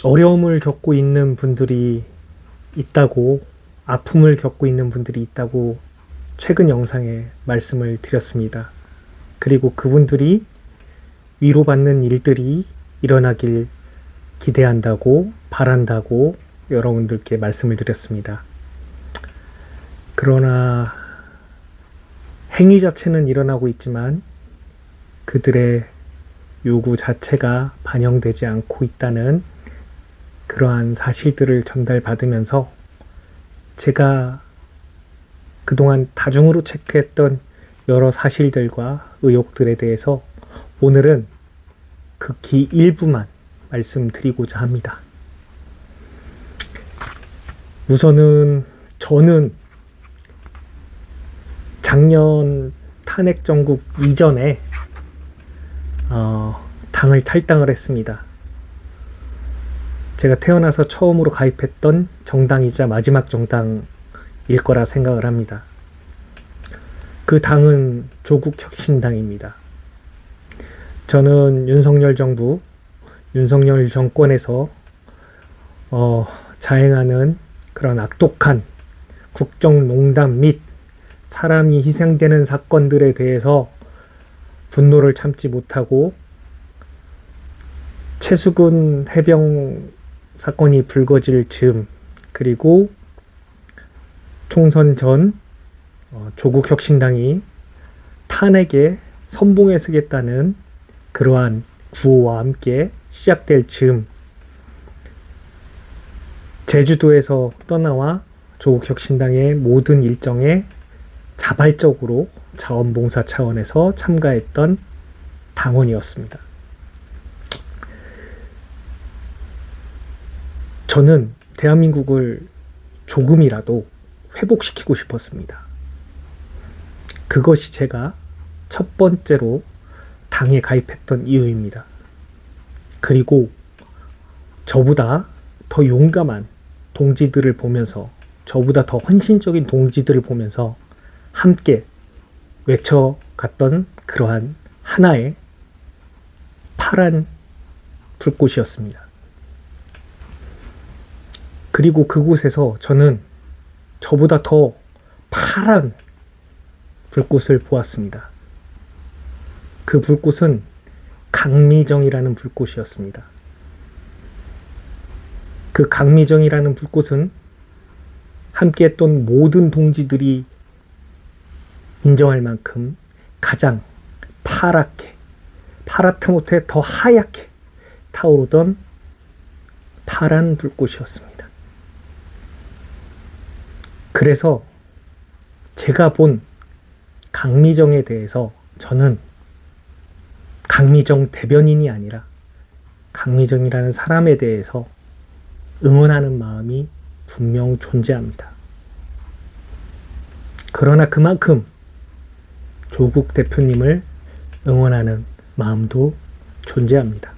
어려움을 겪고 있는 분들이 있다고, 아픔을 겪고 있는 분들이 있다고 최근 영상에 말씀을 드렸습니다. 그리고 그분들이 위로받는 일들이 일어나길 기대한다고, 바란다고 여러분들께 말씀을 드렸습니다. 그러나 행위 자체는 일어나고 있지만 그들의 요구 자체가 반영되지 않고 있다는 그러한 사실들을 전달받으면서 제가 그동안 다중으로 체크했던 여러 사실들과 의혹들에 대해서 오늘은 극히 일부만 말씀드리고자 합니다. 우선은 저는 작년 탄핵 정국 이전에 당을 탈당을 했습니다. 제가 태어나서 처음으로 가입했던 정당이자 마지막 정당일 거라 생각을 합니다. 그 당은 조국혁신당입니다. 저는 윤석열 정부, 윤석열 정권에서 자행하는 그런 악독한 국정농단 및 사람이 희생되는 사건들에 대해서 분노를 참지 못하고 최수근 해병 사건이 불거질 즈음, 그리고 총선 전 조국혁신당이 탄핵에 선봉에 서겠다는 그러한 구호와 함께 시작될 즈음, 제주도에서 떠나와 조국혁신당의 모든 일정에 자발적으로 자원봉사 차원에서 참가했던 당원이었습니다. 저는 대한민국을 조금이라도 회복시키고 싶었습니다. 그것이 제가 첫 번째로 당에 가입했던 이유입니다. 그리고 저보다 더 용감한 동지들을 보면서, 저보다 더 헌신적인 동지들을 보면서 함께 외쳐갔던 그러한 하나의 파란 불꽃이었습니다. 그리고 그곳에서 저는 저보다 더 파란 불꽃을 보았습니다. 그 불꽃은 강미정이라는 불꽃이었습니다. 그 강미정이라는 불꽃은 함께했던 모든 동지들이 인정할 만큼 가장 파랗게, 파랗다 못해 더 하얗게 타오르던 파란 불꽃이었습니다. 그래서 제가 본 강미정에 대해서 저는 강미정 대변인이 아니라 강미정이라는 사람에 대해서 응원하는 마음이 분명 존재합니다. 그러나 그만큼 조국 대표님을 응원하는 마음도 존재합니다.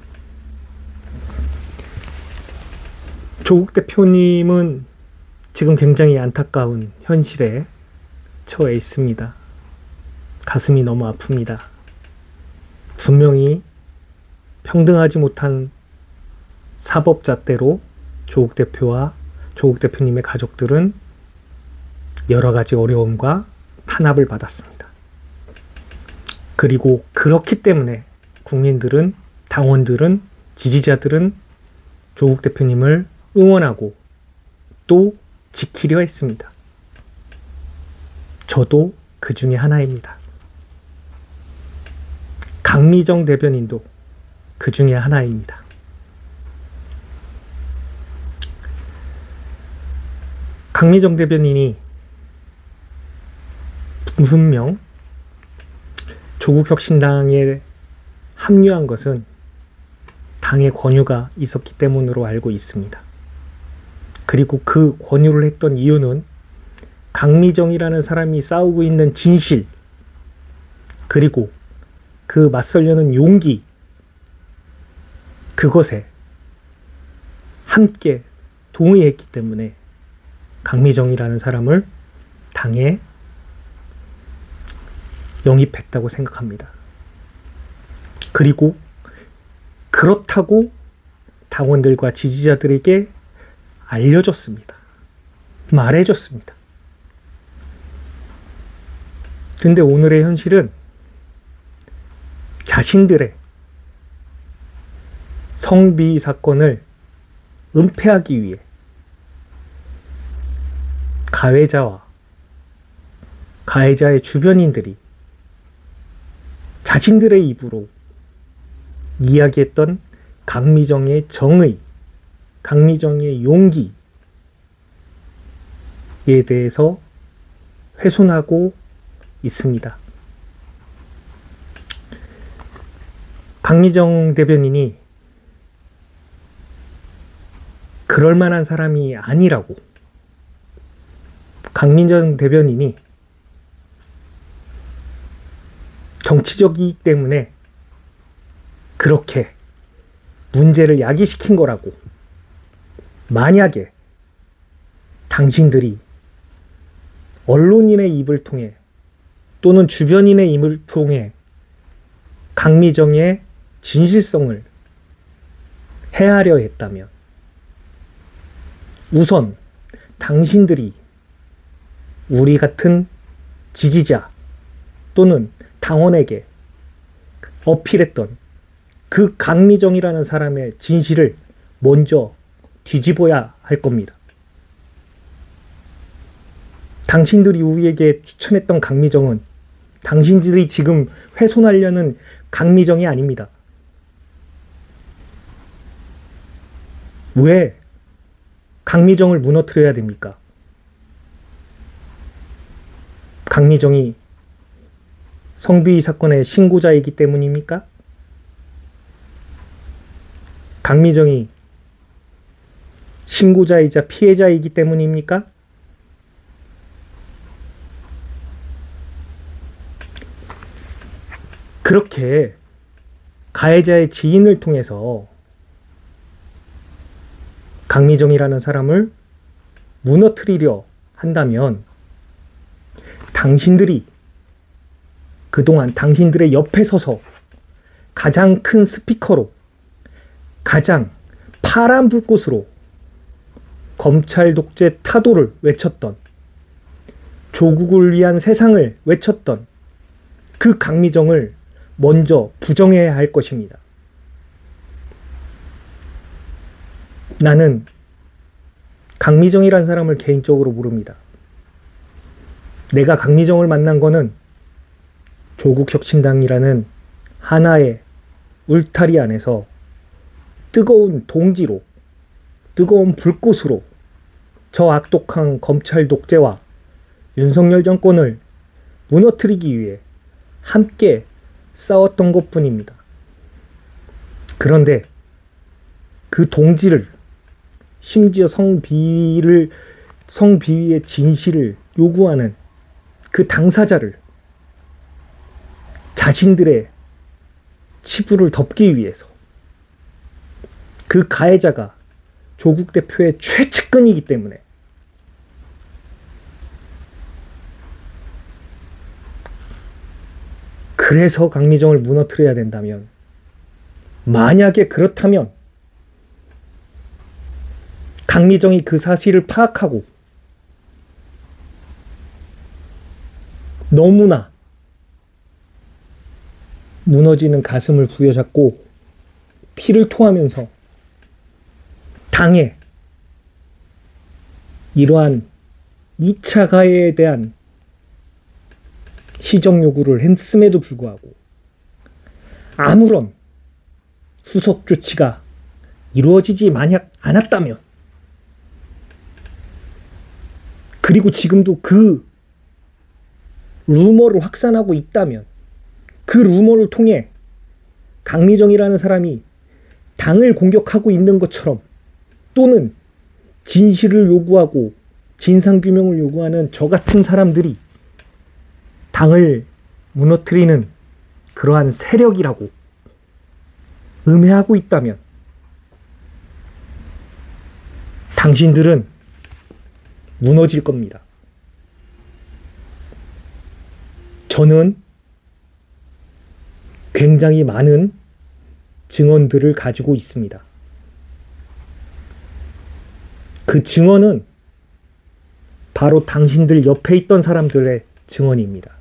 조국 대표님은 지금 굉장히 안타까운 현실에 처해 있습니다. 가슴이 너무 아픕니다. 분명히 평등하지 못한 사법잣대로 조국 대표와 조국 대표님의 가족들은 여러 가지 어려움과 탄압을 받았습니다. 그리고 그렇기 때문에 국민들은, 당원들은, 지지자들은 조국 대표님을 응원하고 또 지키려 했습니다. 저도 그 중에 하나입니다. 강미정 대변인도 그 중에 하나입니다. 강미정 대변인이 분명 조국혁신당에 합류한 것은 당의 권유가 있었기 때문으로 알고 있습니다. 그리고 그 권유를 했던 이유는 강미정이라는 사람이 싸우고 있는 진실, 그리고 그 맞서려는 용기, 그것에 함께 동의했기 때문에 강미정이라는 사람을 당에 영입했다고 생각합니다. 그리고 그렇다고 당원들과 지지자들에게 알려줬습니다. 말해줬습니다. 근데 오늘의 현실은 자신들의 성비위 사건을 은폐하기 위해 가해자와 가해자의 주변인들이 자신들의 입으로 이야기했던 강미정의 정의, 강미정의 용기에 대해서 훼손하고 있습니다. 강미정 대변인이 그럴 만한 사람이 아니라고, 강미정 대변인이 정치적이기 때문에 그렇게 문제를 야기시킨 거라고, 만약에 당신들이 언론인의 입을 통해 또는 주변인의 입을 통해 강미정의 진실성을 헤아려 했다면 우선 당신들이 우리 같은 지지자 또는 당원에게 어필했던 그 강미정이라는 사람의 진실을 먼저 뒤집어야 할 겁니다. 당신들이 우리에게 추천했던 강미정은 당신들이 지금 훼손하려는 강미정이 아닙니다. 왜 강미정을 무너뜨려야 됩니까? 강미정이 성비위 사건의 신고자이기 때문입니까? 강미정이 신고자이자 피해자이기 때문입니까? 그렇게 가해자의 지인을 통해서 강미정이라는 사람을 무너뜨리려 한다면 당신들이 그동안 당신들의 옆에 서서 가장 큰 스피커로, 가장 파란 불꽃으로 검찰 독재 타도를 외쳤던, 조국을 위한 세상을 외쳤던 그 강미정을 먼저 부정해야 할 것입니다. 나는 강미정이란 사람을 개인적으로 모릅니다. 내가 강미정을 만난 거는 조국혁신당이라는 하나의 울타리 안에서 뜨거운 동지로, 뜨거운 불꽃으로 저 악독한 검찰 독재와 윤석열 정권을 무너뜨리기 위해 함께 싸웠던 것뿐입니다. 그런데 그 동지를, 심지어 성비위의 진실을 요구하는 그 당사자를 자신들의 치부를 덮기 위해서, 그 가해자가 조국 대표의 최측근이기 때문에 그래서 강미정을 무너뜨려야 된다면, 만약에 그렇다면 강미정이 그 사실을 파악하고 너무나 무너지는 가슴을 부여잡고 피를 토하면서 당에 이러한 2차 가해에 대한 시정 요구를 했음에도 불구하고 아무런 후속 조치가 이루어지지 만약 않았다면, 그리고 지금도 그 루머를 확산하고 있다면, 그 루머를 통해 강미정이라는 사람이 당을 공격하고 있는 것처럼, 또는 진실을 요구하고 진상규명을 요구하는 저 같은 사람들이 당을 무너뜨리는 그러한 세력이라고 음해하고 있다면, 당신들은 무너질 겁니다. 저는 굉장히 많은 증언들을 가지고 있습니다. 그 증언은 바로 당신들 옆에 있던 사람들의 증언입니다.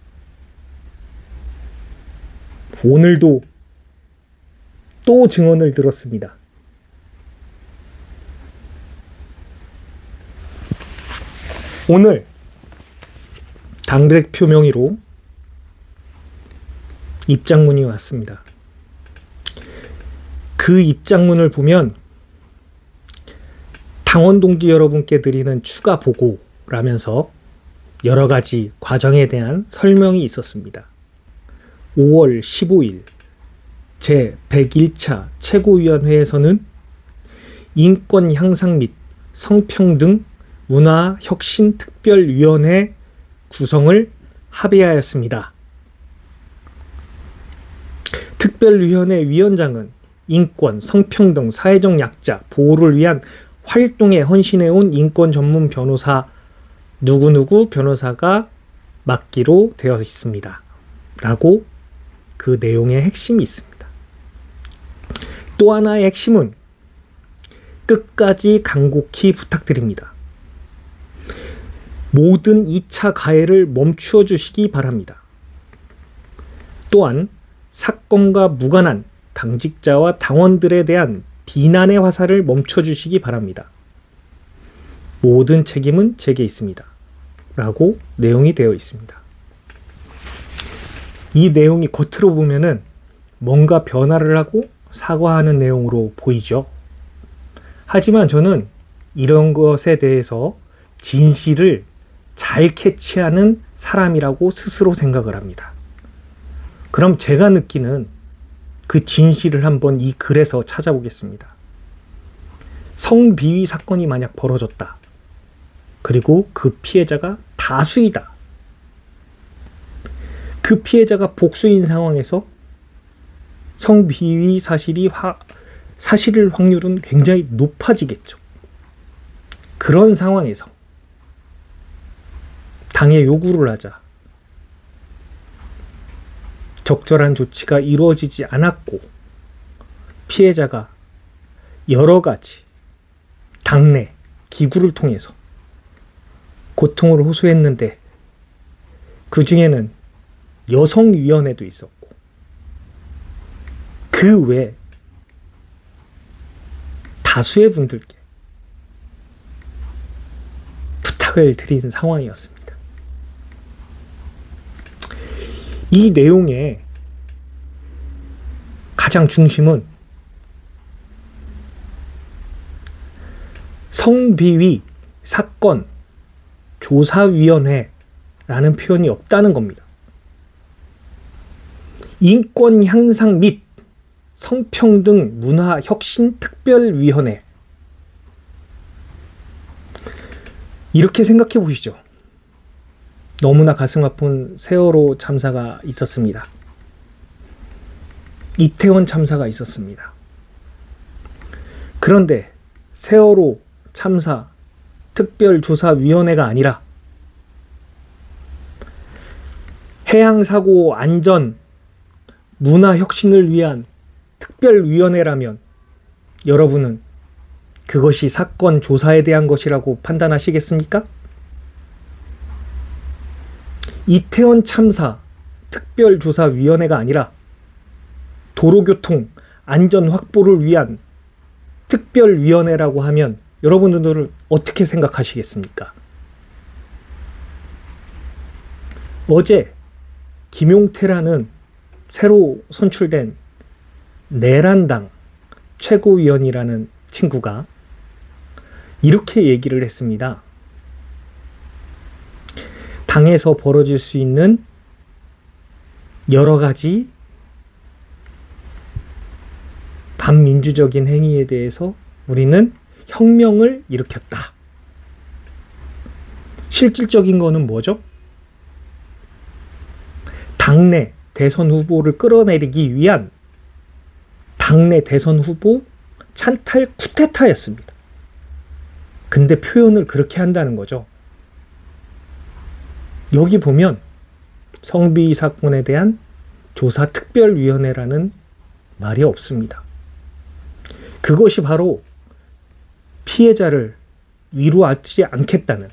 오늘도 또 증언을 들었습니다. 오늘 당대표 명의로 입장문이 왔습니다. 그 입장문을 보면 당원 동지 여러분께 드리는 추가 보고라면서 여러 가지 과정에 대한 설명이 있었습니다. 5월 15일 제101차 최고위원회에서는 인권 향상 및 성평등 문화혁신특별위원회 구성을 합의하였습니다. 특별위원회 위원장은 인권, 성평등, 사회적 약자 보호를 위한 활동에 헌신해온 인권 전문 변호사 누구누구 변호사가 맡기로 되어 있습니다. 라고 그 내용의 핵심이 있습니다. 또 하나의 핵심은 끝까지 간곡히 부탁드립니다. 모든 2차 가해를 멈추어 주시기 바랍니다. 또한 사건과 무관한 당직자와 당원들에 대한 비난의 화살을 멈춰 주시기 바랍니다. 모든 책임은 제게 있습니다. 라고 내용이 되어 있습니다. 이 내용이 겉으로 보면은 뭔가 변화를 하고 사과하는 내용으로 보이죠. 하지만 저는 이런 것에 대해서 진실을 잘 캐치하는 사람이라고 스스로 생각을 합니다. 그럼 제가 느끼는 그 진실을 한번 이 글에서 찾아보겠습니다. 성비위 사건이 만약 벌어졌다. 그리고 그 피해자가 다수이다. 그 피해자가 복수인 상황에서 성비위 사실일 확률은 굉장히 높아지겠죠. 그런 상황에서 당에 요구를 하자 적절한 조치가 이루어지지 않았고 피해자가 여러 가지 당내 기구를 통해서 고통을 호소했는데 그 중에는 여성위원회도 있었고 그 외 다수의 분들께 부탁을 드린 상황이었습니다. 이 내용의 가장 중심은 성비위 사건 조사위원회라는 표현이 없다는 겁니다. 인권 향상 및 성평등 문화혁신특별위원회 이렇게 생각해 보시죠. 너무나 가슴 아픈 세월호 참사가 있었습니다. 이태원 참사가 있었습니다. 그런데 세월호 참사 특별조사위원회가 아니라 해양사고 안전 문화혁신을 위한 특별위원회라면 여러분은 그것이 사건 조사에 대한 것이라고 판단하시겠습니까? 이태원 참사 특별조사위원회가 아니라 도로교통 안전 확보를 위한 특별위원회라고 하면 여러분들은 어떻게 생각하시겠습니까? 어제 김용태라는 새로 선출된 내란당 최고위원이라는 친구가 이렇게 얘기를 했습니다. 당에서 벌어질 수 있는 여러 가지 반민주적인 행위에 대해서 우리는 혁명을 일으켰다. 실질적인 거는 뭐죠? 당내 대선 후보를 끌어내리기 위한 당내 대선 후보 찬탈 쿠데타였습니다. 근데 표현을 그렇게 한다는 거죠. 여기 보면 성비위 사건에 대한 조사특별위원회라는 말이 없습니다. 그것이 바로 피해자를 위로하지 않겠다는,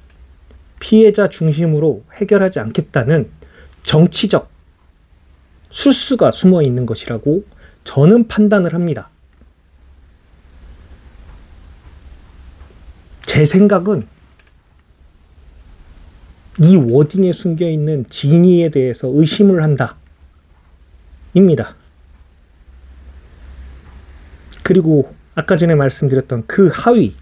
피해자 중심으로 해결하지 않겠다는 정치적 술수가 숨어 있는 것이라고 저는 판단을 합니다. 제 생각은 이 워딩에 숨겨 있는 진위에 대해서 의심을 한다 입니다. 그리고 아까 전에 말씀드렸던 그 하위,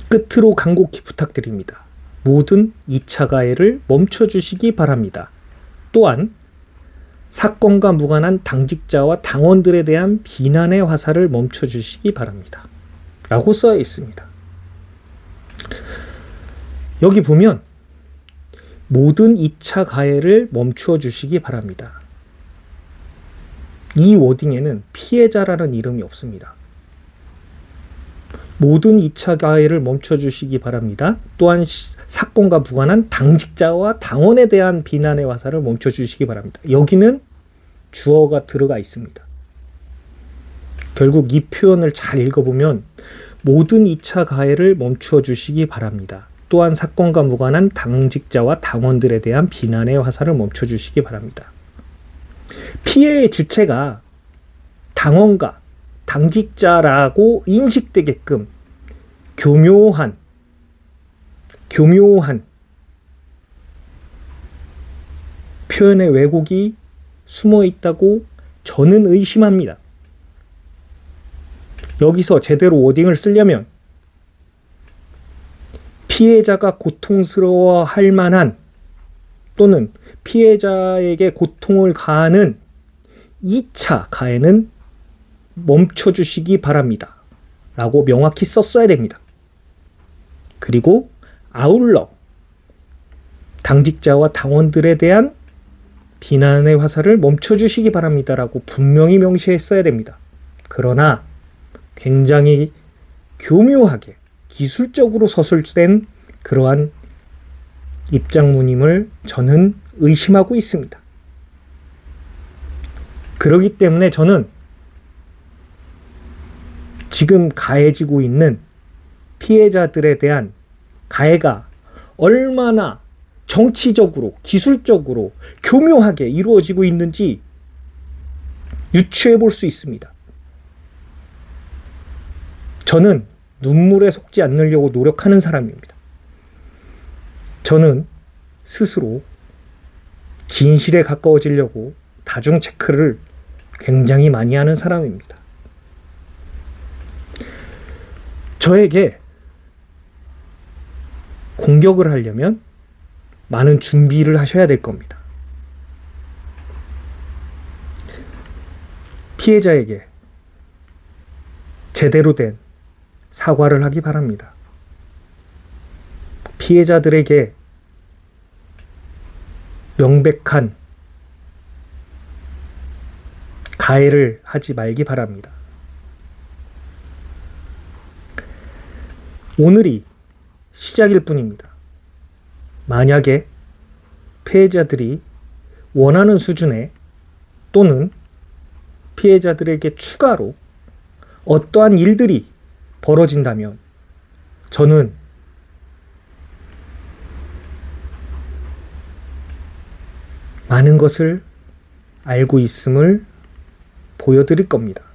끝으로 간곡히 부탁드립니다. 모든 2차 가해를 멈춰주시기 바랍니다. 또한 사건과 무관한 당직자와 당원들에 대한 비난의 화살을 멈춰주시기 바랍니다. 라고 써 있습니다. 여기 보면 모든 2차 가해를 멈추어 주시기 바랍니다. 이 워딩에는 피해자라는 이름이 없습니다. 모든 2차 가해를 멈춰 주시기 바랍니다. 또한 사건과 무관한 당직자와 당원에 대한 비난의 화살을 멈춰 주시기 바랍니다. 여기는 주어가 들어가 있습니다. 결국 이 표현을 잘 읽어보면 모든 2차 가해를 멈추어 주시기 바랍니다. 또한 사건과 무관한 당직자와 당원들에 대한 비난의 화살을 멈춰 주시기 바랍니다. 피해의 주체가 당원과 당직자라고 인식되게끔 교묘한 표현의 왜곡이 숨어 있다고 저는 의심합니다. 여기서 제대로 워딩을 쓰려면 피해자가 고통스러워할 만한 또는 피해자에게 고통을 가하는 2차 가해는 멈춰주시기 바랍니다. 라고 명확히 썼어야 됩니다. 그리고 아울러 당직자와 당원들에 대한 비난의 화살을 멈춰주시기 바랍니다. 라고 분명히 명시했어야 됩니다. 그러나 굉장히 교묘하게 기술적으로 서술된 그러한 입장문임을 저는 의심하고 있습니다. 그렇기 때문에 저는 지금 가해지고 있는 피해자들에 대한 가해가 얼마나 정치적으로, 기술적으로 교묘하게 이루어지고 있는지 유추해 볼 수 있습니다. 저는 눈물에 속지 않으려고 노력하는 사람입니다. 저는 스스로 진실에 가까워지려고 다중 체크를 굉장히 많이 하는 사람입니다. 저에게 공격을 하려면 많은 준비를 하셔야 될 겁니다. 피해자에게 제대로 된 사과를 하기 바랍니다. 피해자들에게 명백한 가해를 하지 말기 바랍니다. 오늘이 시작일 뿐입니다. 만약에 피해자들이 원하는 수준의 또는 피해자들에게 추가로 어떠한 일들이 벌어진다면 저는 많은 것을 알고 있음을 보여드릴 겁니다.